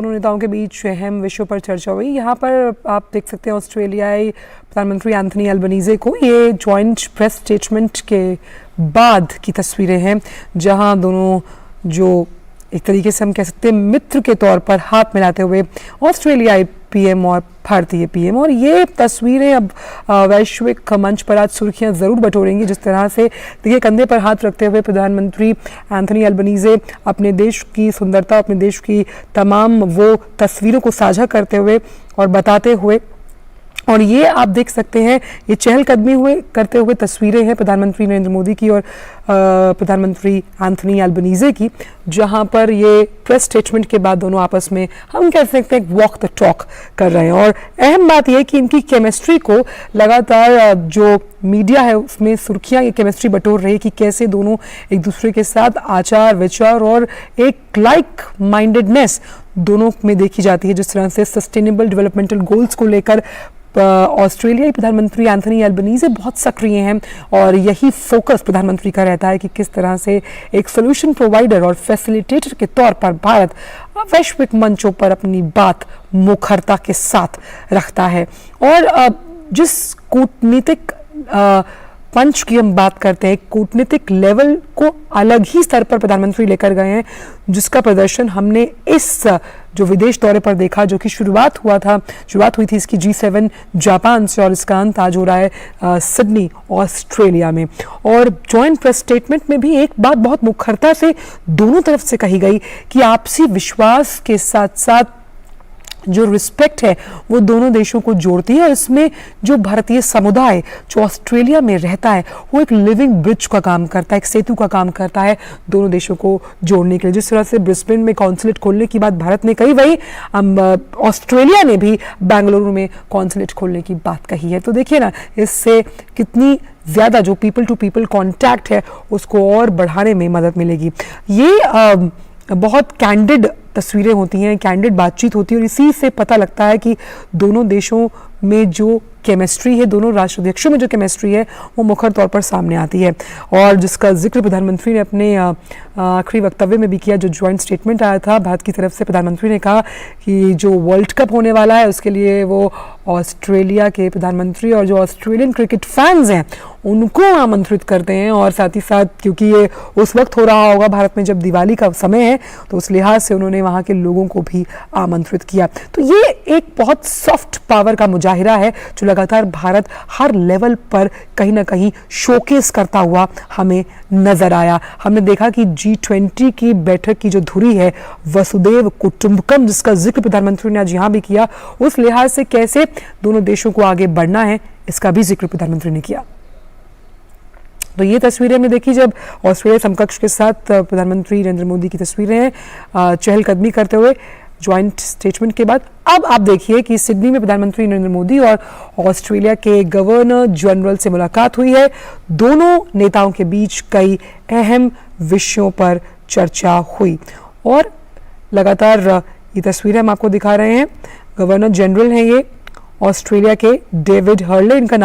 दोनों नेताओं के बीच अहम विषयों पर चर्चा हुई। यहाँ पर आप देख सकते हैं ऑस्ट्रेलियाई प्रधानमंत्री एंथनी अल्बनीज़े को ये जॉइंट प्रेस स्टेटमेंट के बाद की तस्वीरें हैं, जहाँ दोनों जो एक तरीके से हम कह सकते हैं मित्र के तौर पर हाथ मिलाते हुए ऑस्ट्रेलियाई पीएम और भारतीय पीएम, और ये तस्वीरें अब वैश्विक मंच पर आज सुर्खियां ज़रूर बटोरेंगी। जिस तरह से देखिए कंधे पर हाथ रखते हुए प्रधानमंत्री एंथनी अल्बनीज़े अपने देश की सुंदरता, अपने देश की तमाम वो तस्वीरों को साझा करते हुए और बताते हुए, और ये आप देख सकते हैं ये चहलकदमी करते हुए तस्वीरें हैं प्रधानमंत्री नरेंद्र मोदी की और प्रधानमंत्री एंथनी अल्बनीज़े की, जहां पर ये प्रेस स्टेटमेंट के बाद दोनों आपस में हम कह सकते हैं वॉक द टॉक कर रहे हैं। और अहम बात यह कि इनकी केमिस्ट्री को लगातार जो मीडिया है उसमें सुर्खियां ये केमिस्ट्री बटोर रही है कि कैसे दोनों एक दूसरे के साथ आचार विचार और एक लाइक माइंडेडनेस दोनों में देखी जाती है। जिस तरह से सस्टेनेबल डेवलपमेंटल गोल्स को लेकर ऑस्ट्रेलियाई प्रधानमंत्री एंथनी अल्बनीज़े बहुत सक्रिय हैं, और यही फोकस प्रधानमंत्री का रहता है कि किस तरह से एक सोल्यूशन प्रोवाइडर और फैसिलिटेटर के तौर पर भारत वैश्विक मंचों पर अपनी बात मुखरता के साथ रखता है। और जिस कूटनीतिक पंच की हम बात करते हैं, कूटनीतिक लेवल को अलग ही स्तर पर प्रधानमंत्री लेकर गए हैं, जिसका प्रदर्शन हमने इस जो विदेश दौरे पर देखा, जो कि शुरुआत हुई थी इसकी G7 जापान से, और इसका अंत आज हो रहा है सिडनी ऑस्ट्रेलिया में। और जॉइंट प्रेस स्टेटमेंट में भी एक बात बहुत मुखरता से दोनों तरफ से कही गई कि आपसी विश्वास के साथ साथ जो रिस्पेक्ट है वो दोनों देशों को जोड़ती है, और इसमें जो भारतीय समुदाय जो ऑस्ट्रेलिया में रहता है वो एक लिविंग ब्रिज का काम करता है, एक सेतु का काम करता है दोनों देशों को जोड़ने के लिए। जिस तरह से ब्रिस्बेन में कॉन्सुलेट खोलने की बात भारत ने कही, वही ऑस्ट्रेलिया ने भी बेंगलुरु में कॉन्सुलेट खोलने की बात कही है। तो देखिए ना, इससे कितनी ज़्यादा जो पीपल टू पीपल कॉन्टैक्ट है उसको और बढ़ाने में मदद मिलेगी। ये बहुत कैंडिड तस्वीरें होती हैं, कैंडिड बातचीत होती है, और इसी से पता लगता है कि दोनों देशों में जो केमिस्ट्री है, दोनों राष्ट्राध्यक्षों में जो केमिस्ट्री है वो मुखर तौर पर सामने आती है, और जिसका जिक्र प्रधानमंत्री ने अपने आखिरी वक्तव्य में भी किया। जो ज्वाइंट स्टेटमेंट आया था भारत की तरफ से, प्रधानमंत्री ने कहा कि जो वर्ल्ड कप होने वाला है उसके लिए वो ऑस्ट्रेलिया के प्रधानमंत्री और जो ऑस्ट्रेलियन क्रिकेट फैंस हैं उनको आमंत्रित करते हैं, और साथ ही साथ क्योंकि ये उस वक्त हो रहा होगा भारत में जब दिवाली का समय है, तो उस लिहाज से उन्होंने वहाँ के लोगों को भी आमंत्रित किया। तो ये एक बहुत सॉफ्ट पावर का मुजाहिरा है जो लगातार भारत हर लेवल पर कहीं ना कहीं शोकेस करता हुआ हमें नजर आया। हमने देखा कि G20 की बैठक की जो धुरी है वसुदेव कुटुंबकम, जिसका जिक्र प्रधानमंत्री ने आज यहाँ भी किया, उस लिहाज से कैसे दोनों देशों को आगे बढ़ना है इसका भी जिक्र प्रधानमंत्री ने किया। तो ये तस्वीरें हमने देखी जब ऑस्ट्रेलिया समकक्ष के साथ प्रधानमंत्री नरेंद्र मोदी की तस्वीरें हैं चहलकदमी करते हुए ज्वाइंट स्टेटमेंट के बाद। अब आप देखिए कि सिडनी में प्रधानमंत्री नरेंद्र मोदी और ऑस्ट्रेलिया के गवर्नर जनरल से मुलाकात हुई है। दोनों नेताओं के बीच कई अहम विषयों पर चर्चा हुई, और लगातार ये तस्वीरें हम आपको दिखा रहे हैं। गवर्नर जनरल हैं ये ऑस्ट्रेलिया के डेविड हर्ले, इनका